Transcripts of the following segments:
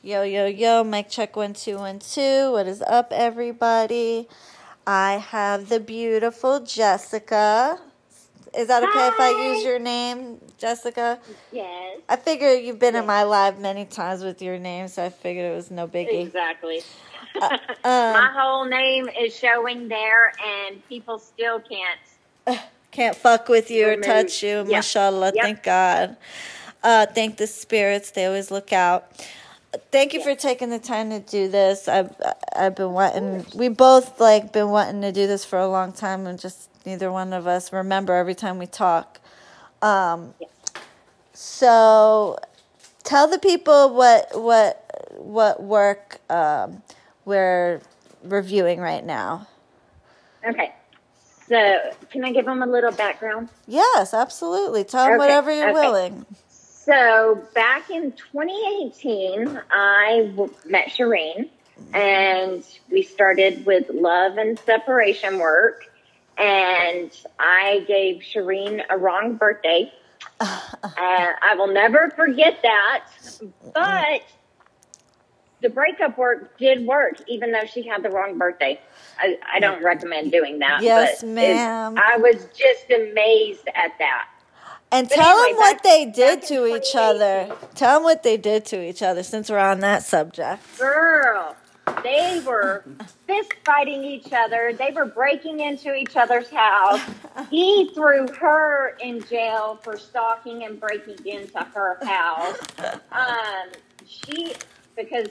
Yo, yo, yo, mic check 1 2 1 2. What is up, everybody? I have the beautiful Jessica. Is that okay if I use your name, Jessica? Yes. I figure you've been in my live many times with your name, so I figured it was no biggie. Exactly. My whole name is showing there, and people still can't fuck with you remove. Or touch you. Yep. Mashallah, Yep. Thank God. Thank the spirits. They always look out. Thank you for taking the time to do this. I've been wanting. We both been wanting to do this for a long time, and just neither one of us remember every time we talk. So, tell the people what work we're reviewing right now. Okay. So, can I give them a little background? Yes, absolutely. Tell them whatever you're willing. So, back in 2018, I met Shireen, and we started with love and separation work, and I gave Shireen a wrong birthday. I will never forget that, but the breakup work did work, even though she had the wrong birthday. I don't recommend doing that. Yes, but ma'am. I was just amazed at that. And tell them what they did to each other. Tell them what they did to each other, since we're on that subject. Girl, they were fist fighting each other. They were breaking into each other's house. He threw her in jail for stalking and breaking into her house. Because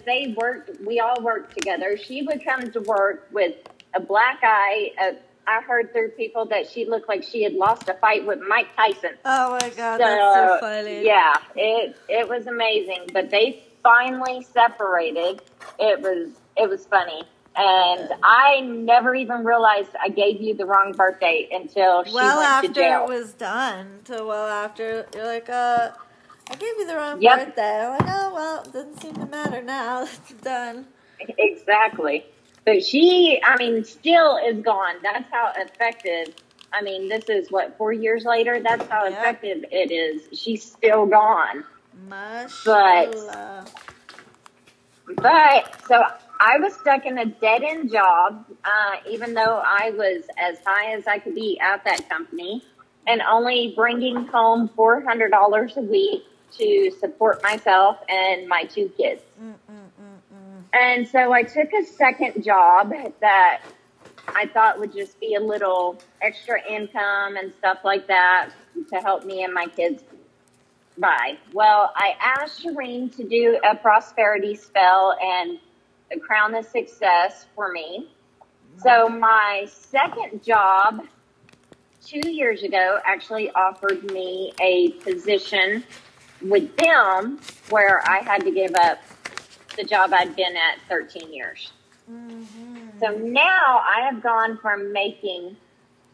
we all worked together. She would come to work with a black eye. I heard through people that she looked like she had lost a fight with Mike Tyson. Oh my God, that's so funny. Yeah, it was amazing. But they finally separated. It was funny. And I never even realized I gave you the wrong birthday until she went to jail. After it was done. So after, you're like, I gave you the wrong birthday. I'm like, oh, well, it doesn't seem to matter now. It's done. Exactly. But she, still is gone. That's how effective. This is 4 years later? That's how effective it is. She's still gone. Mashallah. But, so I was stuck in a dead-end job, even though I was as high as I could be at that company, and only bringing home $400 a week to support myself and my 2 kids. And so I took a second job that I thought would just be a little extra income and stuff like that to help me and my kids buy. Well, I asked Shireen to do a prosperity spell and a crown of success for me. So my second job 2 years ago actually offered me a position with them where I had to give up the job I'd been at 13 years. So now I have gone from making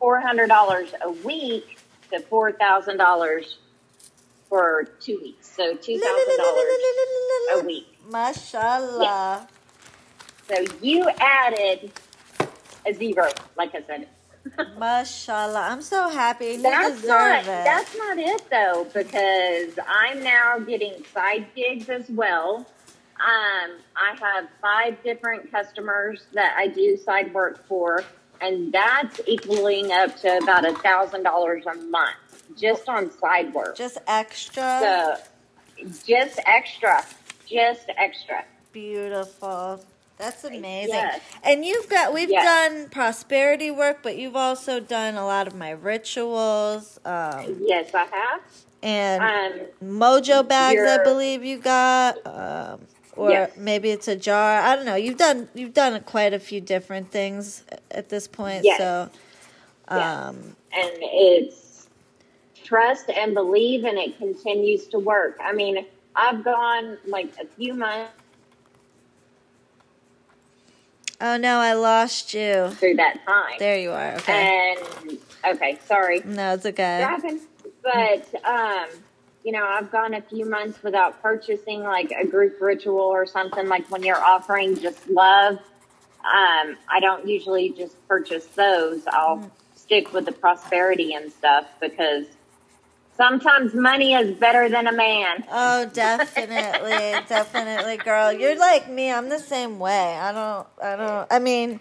$400 a week to $4,000 for 2 weeks. So $2,000 a week. Mashallah. So you added a 0, like I said. Mashallah. I'm so happy. You That's deserve it. That's not it, though, because I'm now getting side gigs as well. I have 5 different customers that I do side work for, and that's equaling up to about $1,000 a month just on side work. Just extra? So, just extra. Beautiful. That's amazing. Yes. And we've done prosperity work, but you've also done a lot of my rituals. Yes, I have. And mojo bags, I believe you got. Or maybe it's a jar. I don't know. You've done quite a few different things at this point. Yes. So, and it's trust and believe, and it continues to work. I've gone a few months. Oh no, I lost you through that time. There you are. Okay. And sorry. No, it's okay. But I've gone a few months without purchasing a group ritual or something, when you're offering just love. I don't usually just purchase those. I'll stick with the prosperity and stuff because Sometimes money is better than a man. Oh, definitely, definitely, girl. You're like me. I'm the same way. I mean,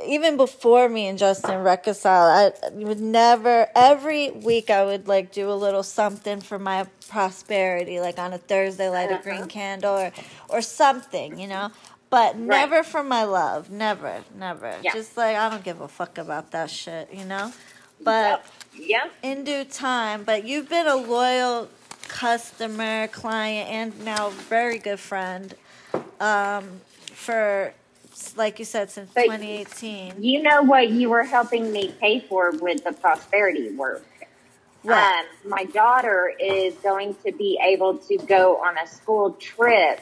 even before me and Justin reconciled, I would never, every week I would like do a little something for my prosperity, like on a Thursday, light a green candle or something, you know, but never for my love. Never. Yeah. Just like, I don't give a fuck about that shit, you know, but in due time. But you've been a loyal customer, client, and now very good friend, for, like you said, since 2018. You know what you were helping me pay for with the prosperity work? My daughter is going to be able to go on a school trip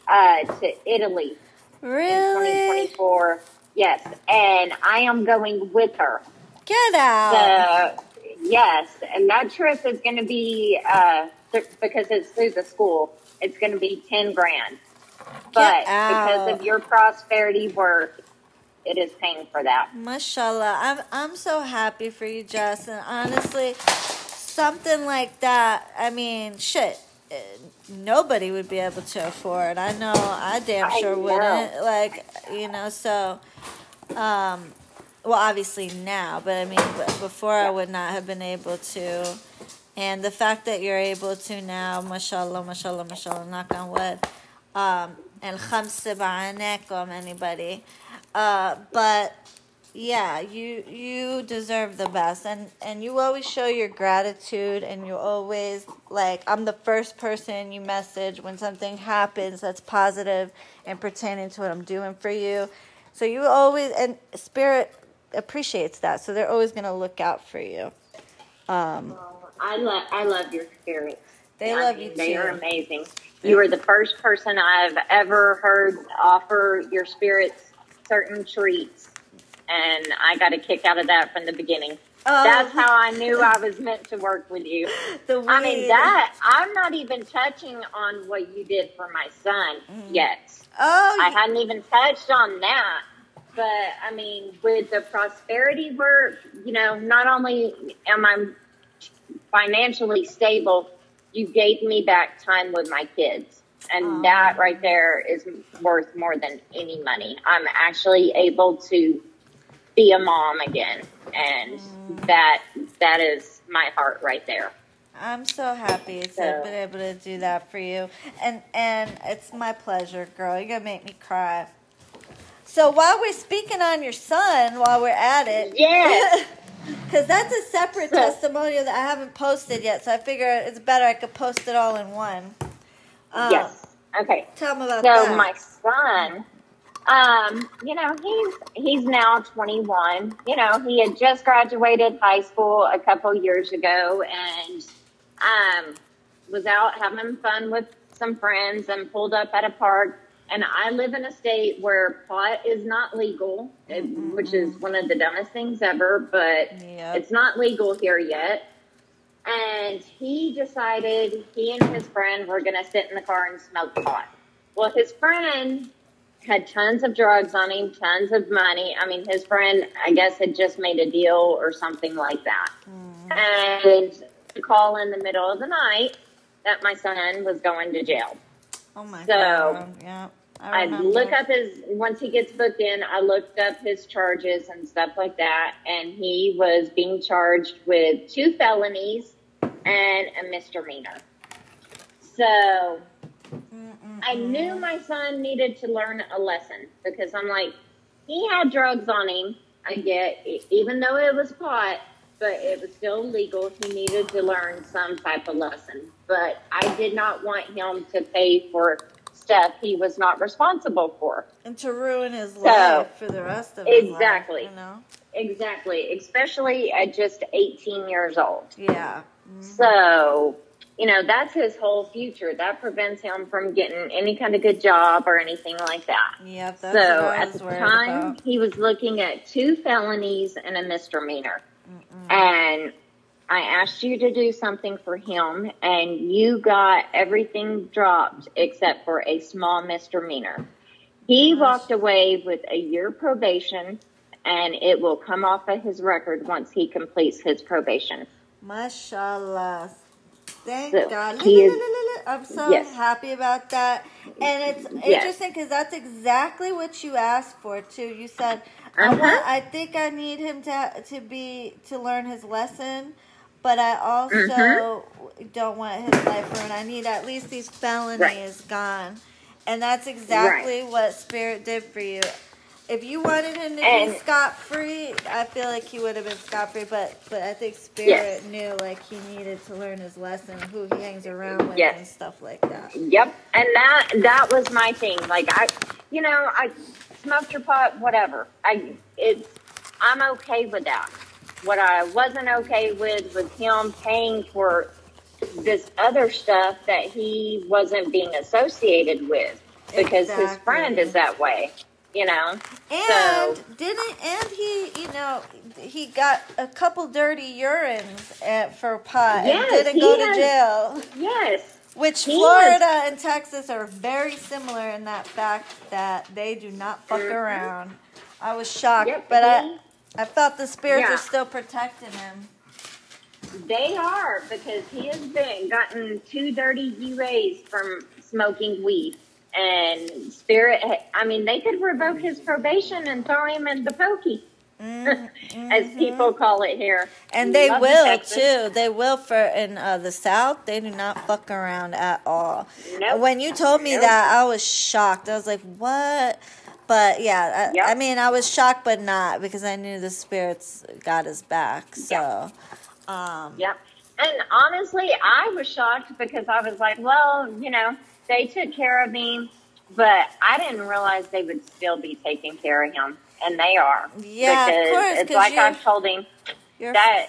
to Italy in 2024. Yes, and I am going with her. Get out. So, yes, and that trip is going to be, because it's through the school, it's going to be $10,000. But because of your prosperity work, it is paying for that. Mashallah. I'm so happy for you, Jess. And honestly, something like that, I mean, shit, nobody would be able to afford. I know I damn sure wouldn't. Like, you know, so, well, obviously now, but I mean, before I would not have been able to. And the fact that you're able to now, mashallah, knock on wood, and khamsa ba'anakum, anybody. But yeah, you deserve the best, and you always show your gratitude, and you always, like, I'm the first person you message when something happens that's positive and pertaining to what I'm doing for you. So you always, and Spirit appreciates that, so they're always going to look out for you. I love your spirits. They love you too. They are amazing. You were the first person I've ever heard offer your spirits certain treats, and I got a kick out of that from the beginning. That's how I knew I was meant to work with you. I mean, I'm not even touching on what you did for my son yet. I hadn't even touched on that. But, I mean, with the prosperity work, you know, not only am I financially stable, you gave me back time with my kids. And that right there is worth more than any money. I'm actually able to be a mom again. And that is my heart right there. I'm so happy to have been able to do that for you. And it's my pleasure, girl. You're going to make me cry. So while we're speaking on your son, while we're at it. Yes. Because that's a separate testimonial that I haven't posted yet. So I figure it's better I could post it all in one. Yes. Okay. Tell me about that. So my son, you know, he's now 21. You know, he had just graduated high school a couple years ago and was out having fun with some friends and pulled up at a park. And I live in a state where pot is not legal, which is one of the dumbest things ever, but it's not legal here yet. And he decided he and his friend were going to sit in the car and smoke pot. Well, his friend had tons of drugs on him, tons of money. I mean, his friend, I guess, had just made a deal or something like that. And to call in the middle of the night that my son was going to jail. Oh, my God. Yeah. I look up once he gets booked in, I looked up his charges and stuff like that. And he was being charged with 2 felonies and a misdemeanor. So I knew my son needed to learn a lesson because I'm like, he had drugs on him. I get it, even though it was pot, but it was still legal. He needed to learn some type of lesson. But I did not want him to pay for stuff he was not responsible for. And to ruin his life for the rest of his life. You know? Exactly. Especially at just 18 years old. Yeah. So, you know, that's his whole future. That prevents him from getting any kind of good job or anything like that. Yep, that's what I was worried about. So, at the time, he was looking at 2 felonies and a misdemeanor. And I asked you to do something for him, and you got everything dropped except for a small misdemeanor. He walked away with a year probation, and it will come off of his record once he completes his probation. Mashallah. Thank So God. he is, I'm so yes, happy about that. And it's yes, interesting because that's exactly what you asked for too. You said, uh-huh, I think I need him to learn his lesson, but I mm-hmm, also don't want his life ruined. I need at least these right, felonies gone. And that's right. exactly what Spirit did for you. If you wanted him to be And scot-free, I feel like he would have been scot-free, but I think yes, Spirit knew like he needed to learn his lesson, who he hangs around with yes, and stuff like that. yep. And that was my thing. Like I smoked your pot, whatever. I'm okay with that. What I wasn't okay with was him paying for this other stuff that he wasn't being associated with because his friend is Exactly. that way, you know. So And he got a couple dirty urines for pot and yes, didn't go to jail. yes, Which he has. Florida and Texas are very similar in that fact that they do not fuck Mm-hmm, around. I was shocked, yep, but I felt the spirits are yeah, still protecting him. they are because he has gotten 2 dirty UAs from smoking weed. And Spirit, I mean, they could revoke his probation and throw him in the pokey, as people call it here. And We they love the will Texans. too. They will in the South. They do not fuck around at all. Nope, When you told me nope, that, I was shocked. I was like, "What?" But yeah, I yep, mean, I was shocked, but not because I knew the spirits got his back. yep, So, um, yep. And honestly, I was shocked because I was like, well, they took care of me, but I didn't realize they would still be taking care of him. And they are. yeah, of Because course, it's because like I've told him you're. that,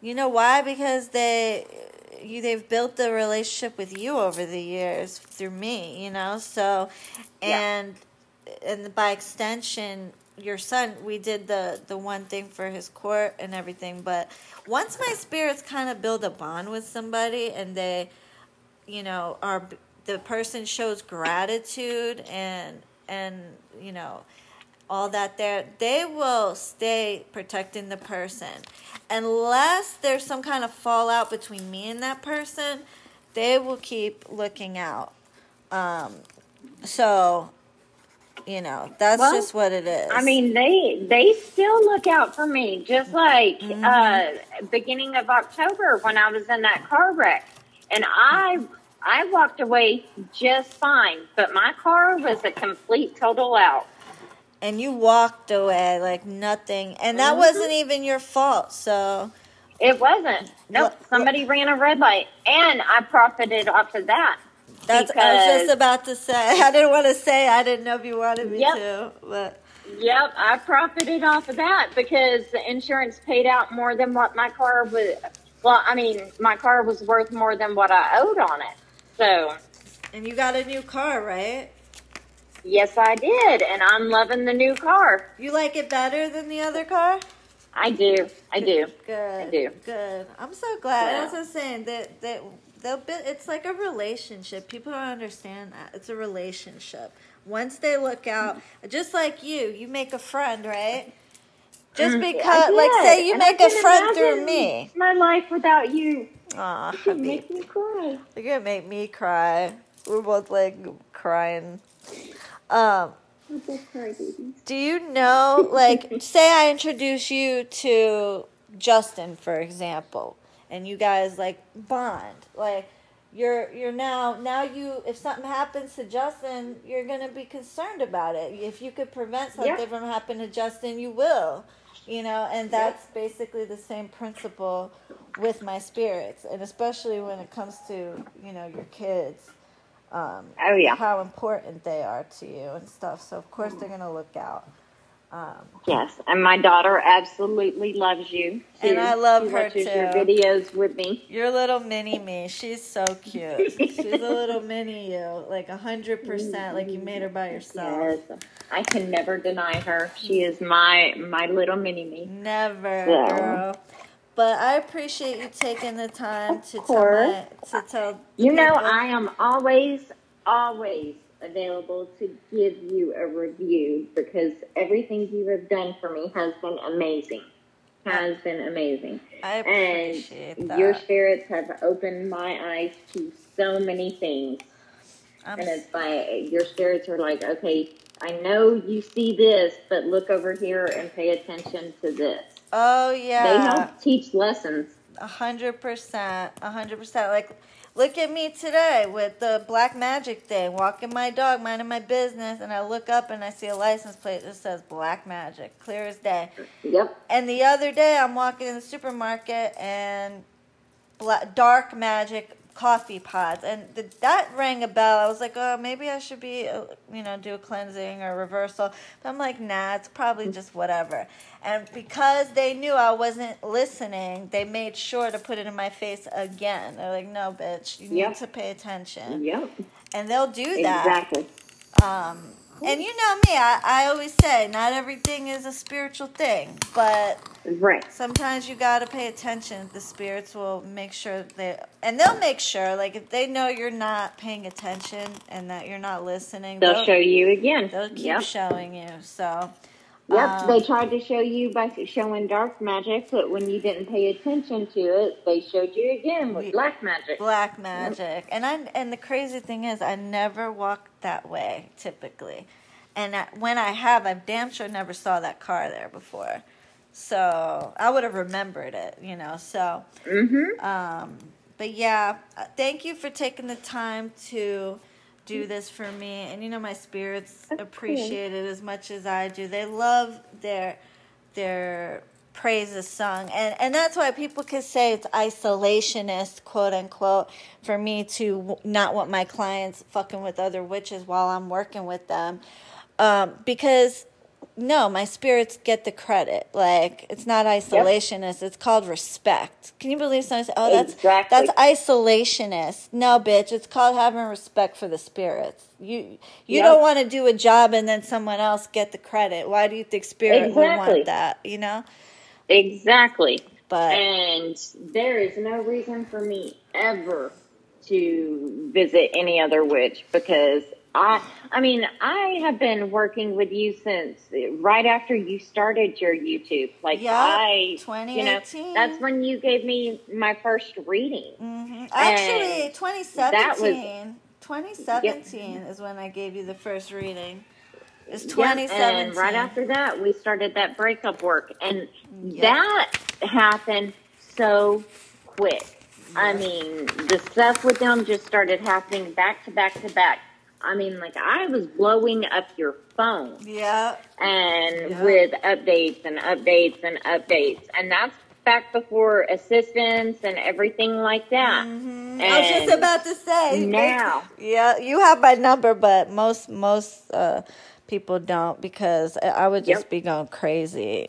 You know why? Because they've built the relationship with you over the years through me, So, yeah, and by extension, your son. We did the one thing for his court and everything, but once my spirits kind of build a bond with somebody, and they, are the person shows gratitude and all that they will stay protecting the person. Unless there's some kind of fallout between me and that person, they will keep looking out. So, that's well, just what it is. I mean, they still look out for me, just like beginning of October when I was in that car wreck, and I walked away just fine, but my car was a complete total out. And you walked away like nothing, and that wasn't even your fault. So It wasn't. Nope. Somebody ran a red light, and I profited off of that. I was just about to say. I didn't want to say. I didn't know if you wanted me to, but. Yep, I profited off of that because the insurance paid out more than what my car was. Well, I mean, my car was worth more than what I owed on it. So. And you got a new car, right? Yes, I did, and I'm loving the new car. You like it better than the other car? I do. I do. Good. I do. Good. I'm so glad. Yeah. As I was saying, that it's like a relationship. People don't understand that. It's a relationship. Once they look out, just like you make a friend, right? Just because, like, say you make a friend through me. My life without you. Aw, You make me cry. You're gonna make me cry. We're both like crying. Do you know, like, say I introduce you to Justin, for example, and you guys like bond, like you're now you, if something happens to Justin, you're gonna be concerned about it. If you could prevent something from happening to Justin, you will, and that's basically the same principle with my spirits, and especially when it comes to your kids. How important they are to you and stuff. So of course they're gonna look out. Yes, and my daughter absolutely loves you. And I love her too. She watches your videos with me. Your little mini me, she's so cute. She's a little mini you, like 100%, like you made her by yourself. Yes, I can never deny her. She is my little mini me. Never, girl. But I appreciate you taking the time to tell. I am always available to give you a review because everything you have done for me has been amazing. has been amazing. I appreciate and that. Your spirits have opened my eyes to so many things. And it's like, your spirits are like, okay, I know you see this, but look over here and pay attention to this. Oh, yeah. They help teach lessons. 100%. 100%. Like, look at me today with the black magic thing, walking my dog, minding my business, and I look up and I see a license plate that says black magic, clear as day. Yep. And the other day I'm walking in the supermarket and dark magic coffee pods, and that rang a bell. I was like, oh, maybe I should be, do a cleansing or reversal. But I'm like, nah, it's probably just whatever. And because they knew I wasn't listening, they made sure to put it in my face again. They're like, no, bitch, you need to pay attention. Yep. And they'll do that. Exactly. And you know me, I always say, not everything is a spiritual thing, but sometimes you got to pay attention. The spirits will make sure they'll make sure, like, if they know you're not paying attention and that you're not listening, they'll show you again. They'll keep showing you, so... Yep, they tried to show you by showing dark magic, but when you didn't pay attention to it, they showed you again with black magic. Black magic. Yep. And the crazy thing is, I never walk that way, typically. And when I have, I damn sure never saw that car there before. So, I would have remembered it, so. But yeah, thank you for taking the time to do this for me, and my spirits appreciate it as much as I do. They love their praises sung, and that's why people could say it's isolationist, quote unquote, for me to not want my clients fucking with other witches while I'm working with them, because no, my spirits get the credit. Like, it's not isolationist. Yep. It's called respect. Can you believe someone said, oh, that's isolationist? No, bitch. It's called having respect for the spirits. You don't want to do a job and then someone else get the credit. Why do you think spirit would want that, Exactly. And there is no reason for me ever to visit any other witch, because I have been working with you since right after you started your YouTube. 2018. That's when you gave me my first reading. Mm-hmm. Actually, 2017. 2017 is when I gave you the first reading. It's 2017. And right after that, we started that breakup work. And that happened so quick. I mean, the stuff with them just started happening back to back to back. I mean, like, I was blowing up your phone. Yeah. And with updates and updates and updates. And that's back before assistance and everything like that. Mm-hmm. I was just about to say. Now. Yeah, you have my number, but most people don't, because I would just be going crazy,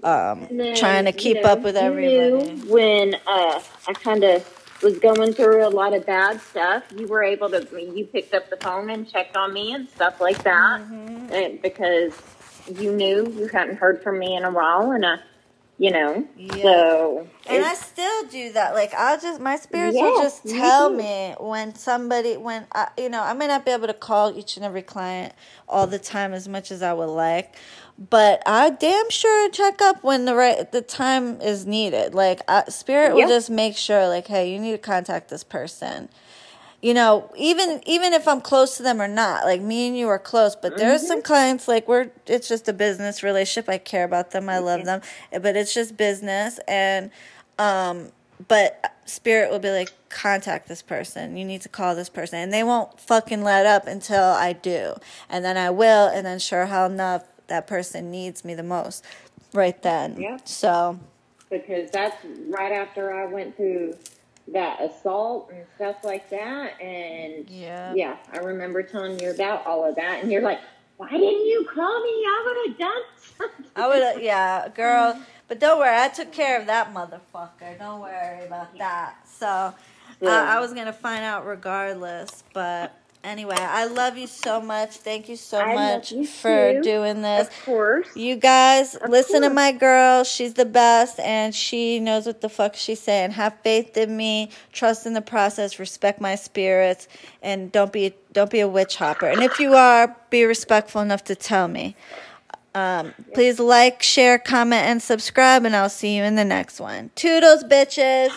trying to keep up with everybody. When I kind of was going through a lot of bad stuff, you were able to, you picked up the phone and checked on me and stuff like that, and because you knew you hadn't heard from me in a while, and so. And I still do that. Like, my spirits will just tell me when I may not be able to call each and every client all the time as much as I would like, but I damn sure check up when the time is needed. Like, spirit will just make sure, like, hey, you need to contact this person. Even if I'm close to them or not, like, me and you are close, but there's some clients, like, it's just a business relationship. I care about them. I love them, but it's just business. And, but spirit will be like, contact this person. You need to call this person. And they won't fucking let up until I do. And then I will. And then sure hell enough, that person needs me the most right then. Yeah. So. Because that's right after I went through that assault and stuff like that. And I remember telling you about all of that. And you're like, why didn't you call me? I would have done something. I would have, girl. But don't worry, I took care of that motherfucker. Don't worry about that. So I was going to find out regardless. But anyway, I love you so much. Thank you so much for doing this. Of course. You guys, listen to my girl. She's the best, and she knows what the fuck she's saying. Have faith in me. Trust in the process. Respect my spirits, and don't be a witch hopper. And if you are, be respectful enough to tell me. Please like, share, comment, and subscribe, and I'll see you in the next one. Toodles, bitches.